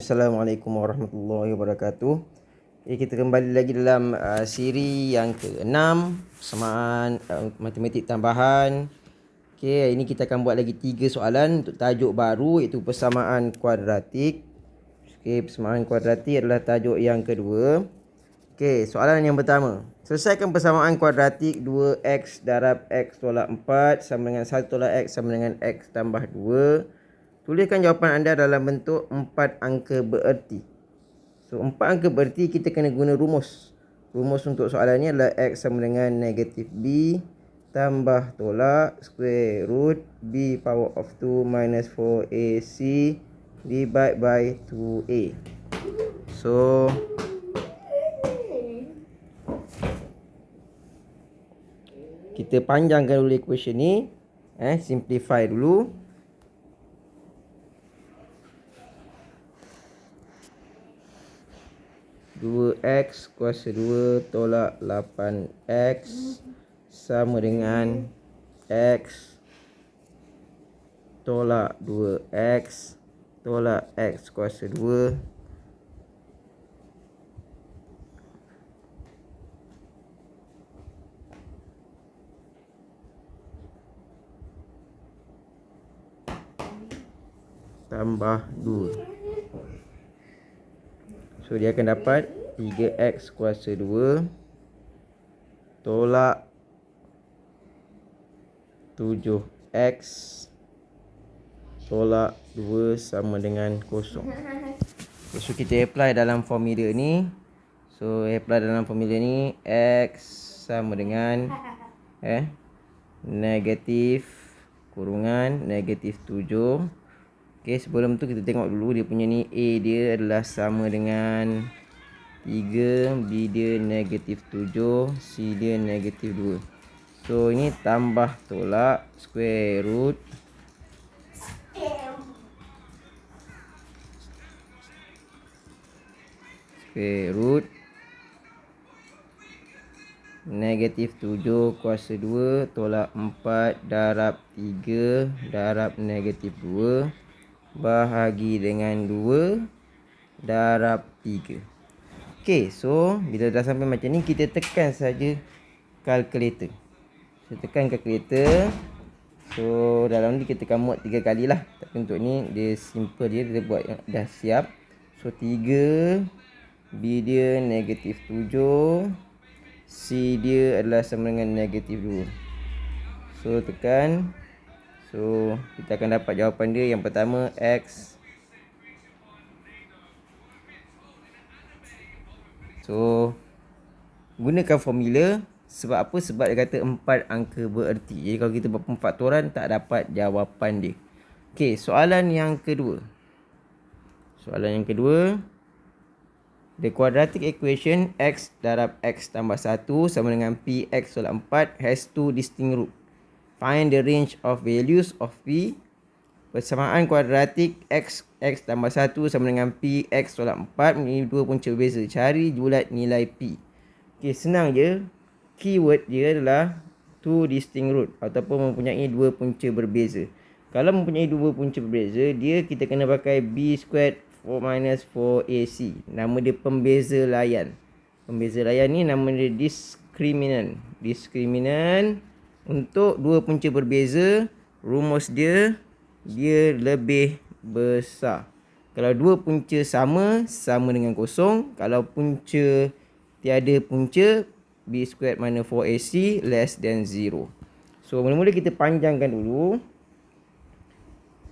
Assalamualaikum warahmatullahi wabarakatuh. Kita kembali lagi dalam siri yang ke-6, persamaan matematik tambahan. Okey, ini kita akan buat lagi 3 soalan untuk tajuk baru, iaitu persamaan kuadratik. Okey, persamaan kuadratik adalah tajuk yang kedua. Okey, soalan yang pertama. Selesaikan persamaan kuadratik 2x darab x tolak 4 sama dengan 1 tolak x sama dengan x tambah 2. Tuliskan jawapan anda dalam bentuk 4 angka bererti. So 4 angka bererti kita kena guna rumus. Rumus untuk soalan ni adalah x sama dengan negatif b tambah tolak square root b power of 2 minus 4ac divide by 2a. So kita panjangkan dulu equation ni, simplify dulu. X kuasa 2 tolak 8x sama dengan x tolak 2x tolak x kuasa 2 tambah 2. So dia akan dapat 3x kuasa 2 tolak 7x tolak 2 sama dengan 0. So kita apply dalam formula ni. X sama dengan negatif kurungan negatif 7. Okey, sebelum tu kita tengok dulu dia punya ni, A dia adalah sama dengan 3, B dia negatif 7, C dia negatif 2. So ini tambah tolak square root negatif 7 kuasa 2 tolak 4 darab 3 darab negatif 2 bahagi dengan 2 darab 3. Okey, so bila dah sampai macam ni, kita tekan saja kalkulator. Kita tekan kalkulator. So dalam ni kita akan muat 3 kali lah. Tapi untuk ni dia simple dia, kita buat yang dah siap. So 3, B dia negatif 7, C dia adalah sama dengan negatif 2. So tekan. So kita akan dapat jawapan dia. Yang pertama X. So gunakan formula. Sebab apa? Sebab dia kata 4 angka bererti. Jadi kalau kita buat pemfaktoran, tak dapat jawapan dia. Okey, soalan yang kedua. The quadratic equation x darab x tambah 1 sama dengan px tolak 4 has 2 distinct root. Find the range of values of p. Persamaan kuadratik x tambah 1 sama dengan p x tolak 4 mempunyai 2 punca berbeza. Cari julat nilai p. Okey, senang je. Keyword dia adalah 2 distinct root ataupun mempunyai 2 punca berbeza. Kalau mempunyai 2 punca berbeza, kita kena pakai b squared 4 minus 4ac. Nama dia pembeza layan. Pembeza layan ni nama dia discriminant. Discriminant untuk 2 punca berbeza, rumus dia lebih besar. Kalau 2 punca sama dengan kosong. Kalau punca tiada punca, b squared minus 4ac less than 0. So mula-mula kita panjangkan dulu.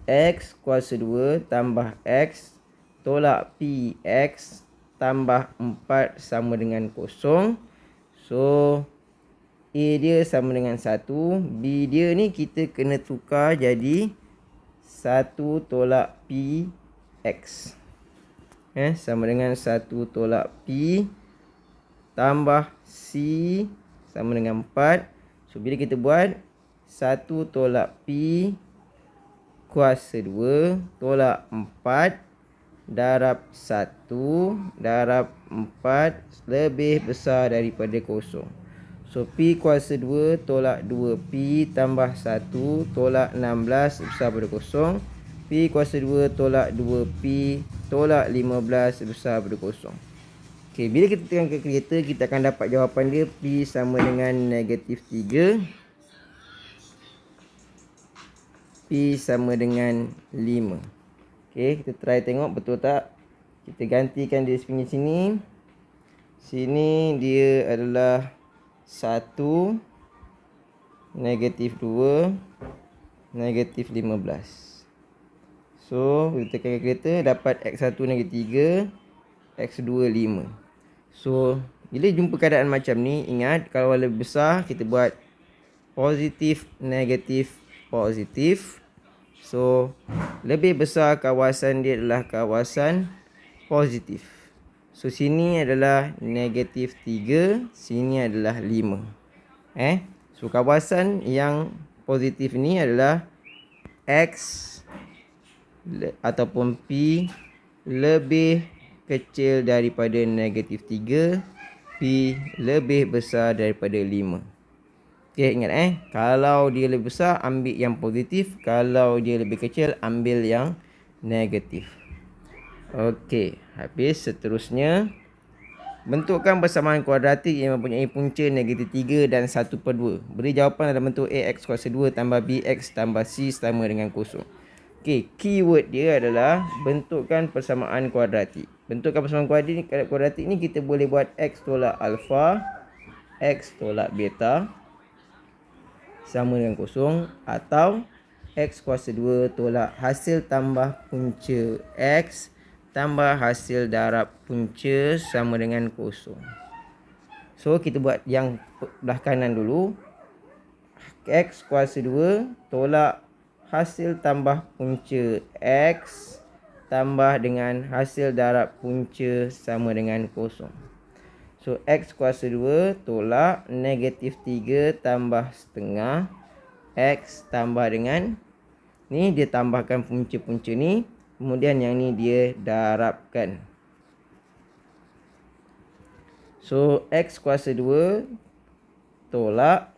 X kuasa 2 tambah x tolak px tambah 4 sama dengan 0. So A dia sama dengan 1. B dia ni kita kena tukar jadi 1 tolak px. Sama dengan 1 tolak p tambah c sama dengan 4. So bila kita buat 1 tolak p kuasa 2 tolak 4 darab 1 darab 4 lebih besar daripada 0. So P kuasa 2 tolak 2P tambah 1 tolak 16 besar pada 0. P kuasa 2 tolak 2P tolak 15 besar pada kosong. Okey, bila kita tekan kalkulator, kita akan dapat jawapan dia P sama dengan negatif 3. P sama dengan 5. Okey, kita try tengok betul tak. Kita gantikan dia sini. Sini dia adalah 1, negatif 2, negatif 15. So, kita tekan kalkulator, dapat X1 negatif 3, X2 5. So, bila jumpa keadaan macam ni, ingat kalau lebih besar, kita buat positif, negatif, positif. So, lebih besar kawasan dia adalah kawasan positif. So, sini adalah negatif 3, sini adalah 5. So, kawasan yang positif ni adalah X ataupun P lebih kecil daripada negatif 3, P lebih besar daripada 5. Okay, ingat kalau dia lebih besar, ambil yang positif. Kalau dia lebih kecil, ambil yang negatif. Okey, habis. Seterusnya, bentukkan persamaan kuadratik yang mempunyai punca negatif 3 dan 1/2. Beri jawapan dalam bentuk AX kuasa 2 tambah BX tambah C sama dengan kosong. Okey, keyword dia adalah bentukkan persamaan kuadratik. Bentukkan persamaan kuadratik ni kita boleh buat X tolak alfa, X tolak beta sama dengan kosong, atau X kuasa 2 tolak hasil tambah punca X tambah hasil darab punca sama dengan kosong. So, kita buat yang belah kanan dulu. X kuasa 2 tolak hasil tambah punca X tambah dengan hasil darab punca sama dengan kosong. So, X kuasa 2 tolak negatif 3 tambah setengah X tambah dengan ni, dia tambahkan punca-punca ni. Kemudian yang ni dia darabkan. So, X kuasa 2 tolak,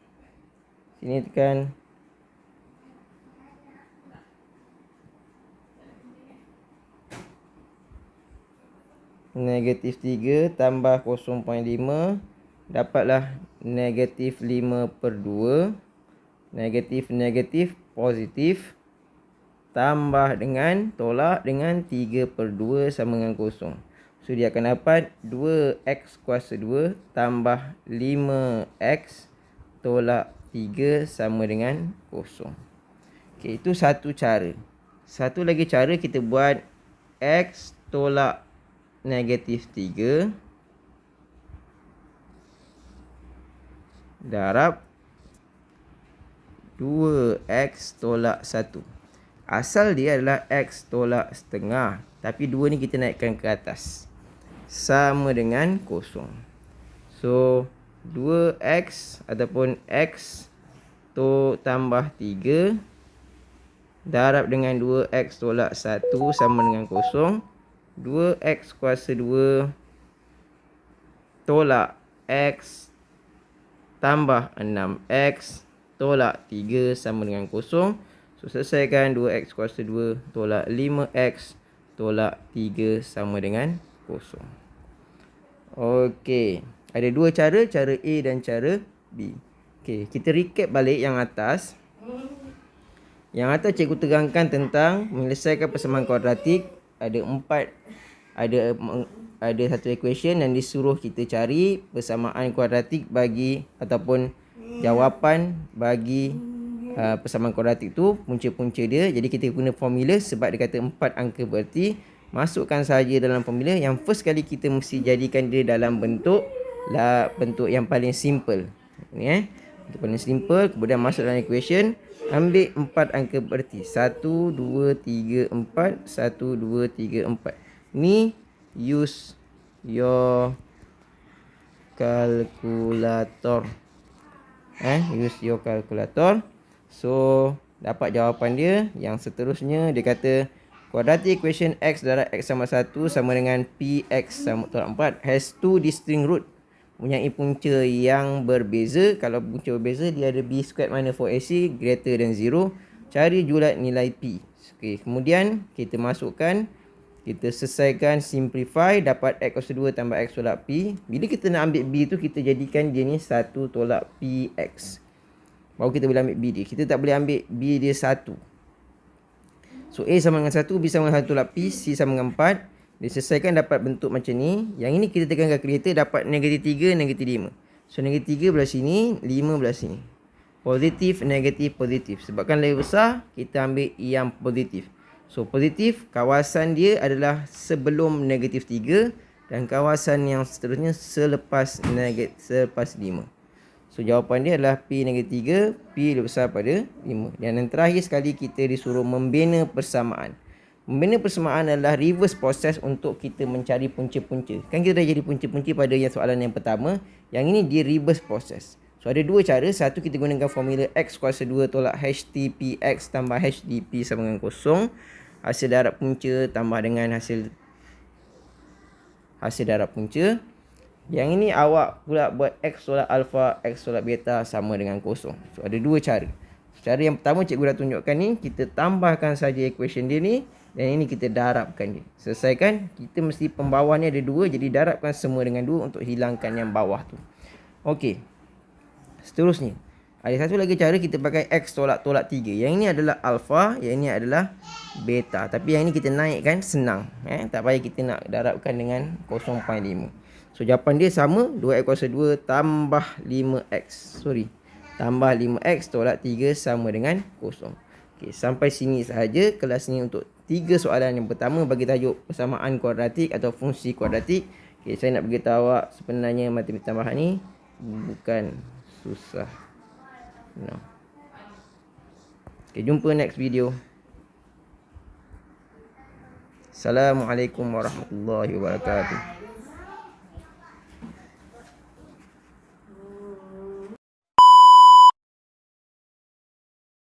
sini tekan negatif 3 tambah 0.5, dapatlah negatif 5/2. Negatif positif tambah dengan tolak dengan 3/2 sama dengan kosong. So, dia akan dapat 2x kuasa 2 tambah 5x tolak 3 sama dengan kosong. Okey, itu satu cara. Satu lagi cara, kita buat x tolak negatif 3 darab 2x tolak 1. Asal dia adalah x tolak setengah, tapi 2 ni kita naikkan ke atas sama dengan kosong. So, 2x ataupun x tambah 3 darab dengan 2x tolak 1 sama dengan kosong. 2x kuasa 2 tolak x tambah 6x tolak 3 sama dengan kosong. So, selesaikan. 2x kuasa 2 tolak 5x tolak 3 sama dengan kosong. Okey, ada dua cara, cara A dan cara B. Okey, kita recap balik yang atas. Yang atas cikgu terangkan tentang menyelesaikan persamaan kuadratik. Ada satu equation yang disuruh kita cari persamaan kuadratik bagi ataupun jawapan bagi persamaan kuadratik tu, punca-punca dia. Jadi kita guna formula sebab dia kata 4 angka berarti. Masukkan saja dalam formula. Yang first kali kita mesti jadikan dia dalam bentuk yang paling simple. Ni bentuk paling simple. Kemudian masuk dalam equation. Ambil 4 angka berarti. 1, 2, 3, 4. 1, 2, 3, 4. Ni use your calculator. Use your calculator. So, dapat jawapan dia. Yang seterusnya dia kata quadratic equation x darab x sama 1 sama dengan px sama tolak 4 has two distinct root. Mempunyai punca yang berbeza. Kalau punca berbeza, dia ada b squared minus 4ac greater than 0. Cari julat nilai p. Okey, kemudian kita masukkan, kita selesaikan simplify, dapat x kuasa 2 tambah x tolak p. Bila kita nak ambil b tu, kita jadikan dia ni 1 tolak px. Baru kita boleh ambil b dia. Kita tak boleh ambil b dia 1. So A sama dengan 1, B sama dengan 1 tolak P, C sama dengan 4. Diselesaikan dapat bentuk macam ni. Yang ini kita tekan kalkulator, dapat negatif 3, negatif 5. So negatif 3 belah sini, 5 belah sini. Positif, negatif, positif. Sebabkan lebih besar, kita ambil yang positif. So positif, kawasan dia adalah sebelum negatif 3. Dan kawasan yang seterusnya selepas 5. So jawapan dia adalah P negatif 3, P lebih besar pada 5. Dan yang terakhir sekali, kita disuruh membina persamaan. Membina persamaan adalah reverse proses untuk kita mencari punca-punca. Kan kita dah jadi punca-punca pada yang soalan yang pertama. Yang ini dia reverse proses. So ada dua cara. Satu, kita gunakan formula x kuasa 2 tolak HTPX tambah HDP sama dengan kosong. Hasil darab punca tambah dengan hasil darab punca. Yang ini awak pula buat x tolak alfa, x tolak beta sama dengan kosong. So ada dua cara. Cara yang pertama cikgu dah tunjukkan ni, kita tambahkan saja equation dia ni. Dan ini kita darabkan dia. Selesaikan, kita mesti pembawah ni ada 2. Jadi darabkan semua dengan 2 untuk hilangkan yang bawah tu. Okey. Seterusnya, ada satu lagi cara, kita pakai x tolak 3. Yang ini adalah alfa, yang ini adalah beta. Tapi yang ini kita naikkan senang. Tak payah kita nak darabkan dengan 0.5. So jawapan dia sama, 2x kuasa 2 tambah 5x. Tambah 5x tolak 3 sama dengan 0. Okey, sampai sini sahaja kelas ni untuk 3 soalan yang pertama bagi tajuk persamaan kuadratik atau fungsi kuadratik. Okey, saya nak beritahu awak sebenarnya matematik tambahan ni bukan susah. No. Okey, jumpa next video. Assalamualaikum warahmatullahi wabarakatuh.